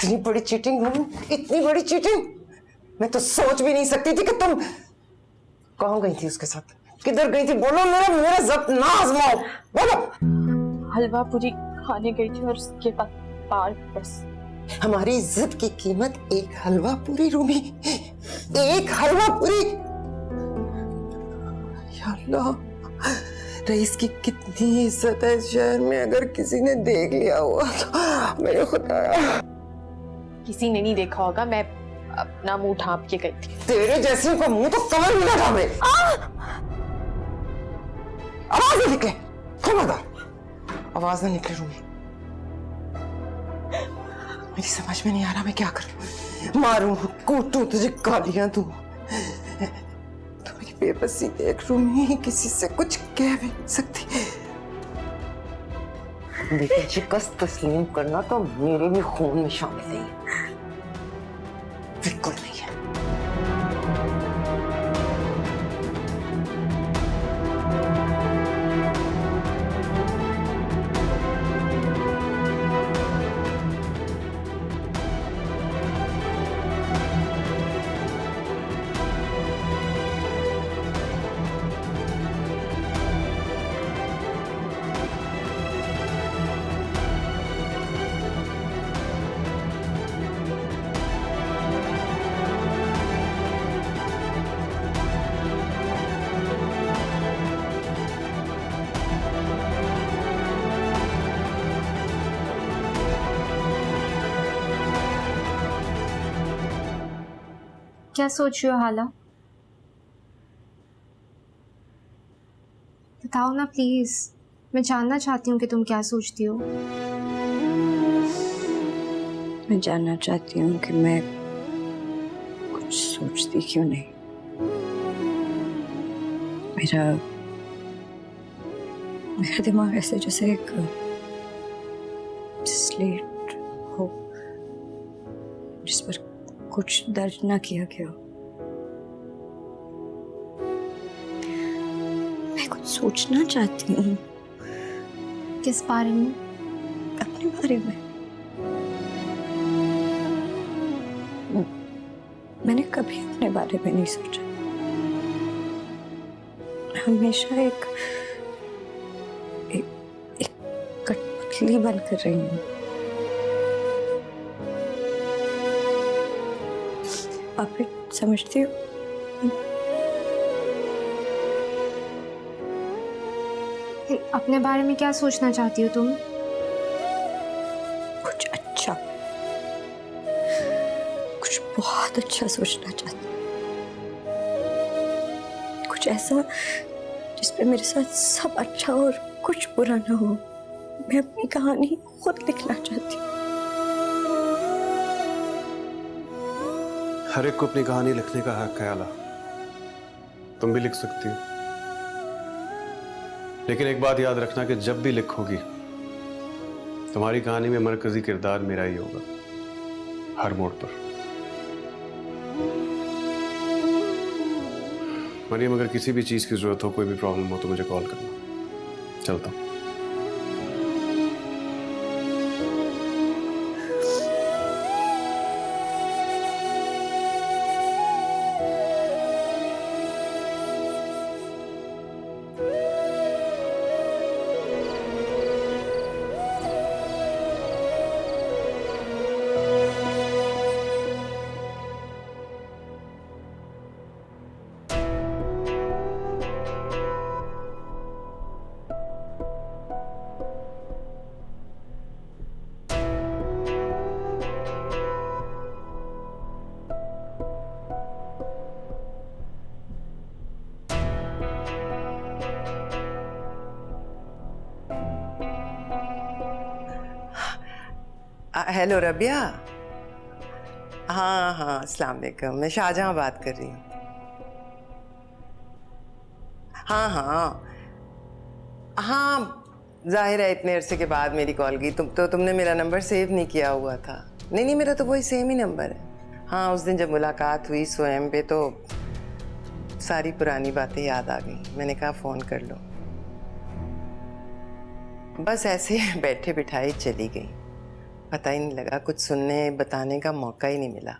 इतनी बड़ी चीटिंग हुई, इतनी बड़ी चीटिंग मैं तो सोच भी नहीं सकती थी कि तुम कहाँ गई थी उसके साथ, किधर गई थी? बोलो, मेरा मेरा जब्त ना आजमाओ, बोलो। हलवा पूरी खाने गई थी और उसके बाद पार्क बस। हमारी इज्जत की कीमत एक हलवा पूरी रूमी, एक हलवा पूरी। या अल्लाह, रईस की कितनी इज्जत है इस शहर में, अगर किसी ने देख लिया हुआ तो मेरे खुदा। किसी ने नहीं देखा होगा, मैं अपना मुंह ढांप के गई थी। तेरे जैसे को मुंह तो कमर में ना ढाबे। आवाज ना निकले, खबरदार आवाज ना निकले रूमी। मेरी समझ में नहीं आ रहा मैं क्या करूं, मारूं, कूटूं, तुझे गालियां दूं। तो मेरी बेबसी देख रूमी, किसी से कुछ कह भी नहीं सकती। लेकिन शिकस्त तस्लीम करना तो मेरे भी खून में शामिल नहीं है, बिल्कुल नहीं है। क्या सोच रही हो हाला? बताओ ना प्लीज, मैं जानना चाहती हूँ कि तुम क्या सोचती हो। मैं जानना चाहती हूँ कि मैं कुछ सोचती क्यों नहीं। मेरा दिमाग ऐसे जैसे एक स्लेट हो जिस पर कुछ दर्ज ना किया गया। मैं कुछ सोचना चाहती हूँ। किस बारे में? अपने बारे में। मैंने कभी अपने बारे में नहीं सोचा। हमेशा एक कठपुतली बनकर रही हूँ। आप फिर समझती हो? अपने बारे में क्या सोचना चाहती हो तुम? कुछ अच्छा, कुछ बहुत अच्छा सोचना चाहती हूँ। कुछ ऐसा जिस पे मेरे साथ सब अच्छा और कुछ बुरा ना हो। मैं अपनी कहानी खुद लिखना चाहती हूँ। हर एक को अपनी कहानी लिखने का हक है आला, तुम भी लिख सकती हो। लेकिन एक बात याद रखना कि जब भी लिखोगी तुम्हारी कहानी में मरकजी किरदार मेरा ही होगा, हर मोड़ पर। मरियम, अगर किसी भी चीज की जरूरत हो, कोई भी प्रॉब्लम हो तो मुझे कॉल करना। चलता हूं। हेलो रबिया। हाँ हाँ, अस्सलाम वालेकुम, मैं शाहजहां बात कर रही हूँ। हाँ हाँ हाँ, जाहिर है इतने अरसे के बाद मेरी कॉल की। तुमने मेरा नंबर सेव नहीं किया हुआ था। नहीं, मेरा तो वही सेम ही नंबर है। हाँ, उस दिन जब मुलाकात हुई स्वयं पे तो सारी पुरानी बातें याद आ गई। मैंने कहा फ़ोन कर लो। बस ऐसे बैठे बिठाए चली गई। पता ही नहीं लगा, कुछ सुनने बताने का मौका ही नहीं मिला।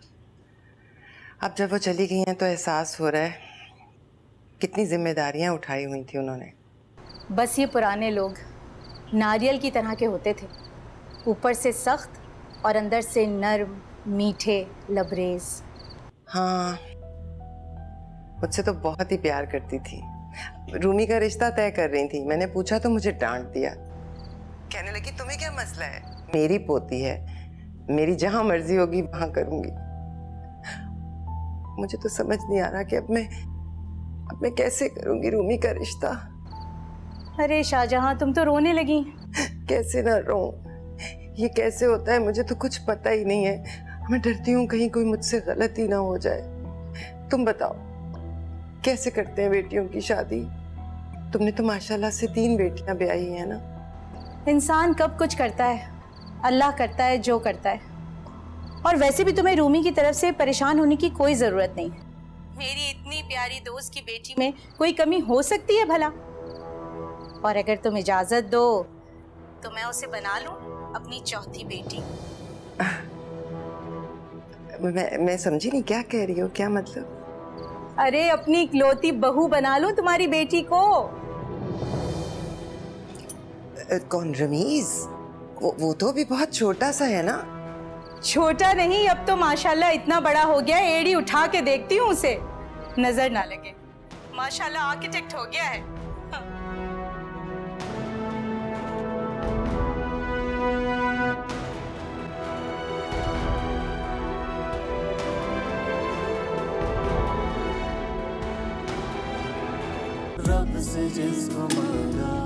अब जब वो चली गई हैं तो एहसास हो रहा है कितनी जिम्मेदारियां उठाई हुई थी उन्होंने। बस ये पुराने लोग नारियल की तरह के होते थे, ऊपर से सख्त और अंदर से नर्म, मीठे, लबरेज। हाँ, मुझसे तो बहुत ही प्यार करती थी। रूमी का रिश्ता तय कर रही थी, मैंने पूछा तो मुझे डांट दिया। कहने लगी तुम्हें क्या मसला है, मेरी पोती है, मेरी जहां मर्जी होगी वहां करूंगी। मुझे तो समझ नहीं आ रहा कि अब मैं कैसे करूंगी रूमी का रिश्ता। अरे शाहजहां, तुम तो रोने लगी। कैसे ना रो, ये कैसे होता है मुझे तो कुछ पता ही नहीं है। मैं डरती हूँ कहीं कोई मुझसे गलती ना हो जाए। तुम बताओ कैसे करते हैं बेटियों की शादी? तुमने तो माशाल्लाह से 3 बेटियां ब्याही हैं ना। इंसान कब कुछ करता है, अल्लाह करता है जो करता है। और वैसे भी तुम्हें रूमी की तरफ से परेशान होने की कोई ज़रूरत नहीं है। मेरी इतनी प्यारी दोस्त की बेटी में कोई कमी हो सकती है भला? और अगर तुम इजाज़त दो तो मैं उसे बना लूं अपनी चौथी बेटी। मैं समझी नहीं, क्या कह रही हो, क्या मतलब? अरे अपनी इकलौती बहू बना लूं तुम्हारी बेटी को। कौन, रमीज? वो तो अभी बहुत छोटा सा है ना। छोटा नहीं, अब तो माशाल्लाह इतना बड़ा हो गया, एड़ी उठा के देखती हूँ उसे, नजर ना लगे। माशाल्लाह आर्किटेक्ट हो गया है। रब से जिसको मांगा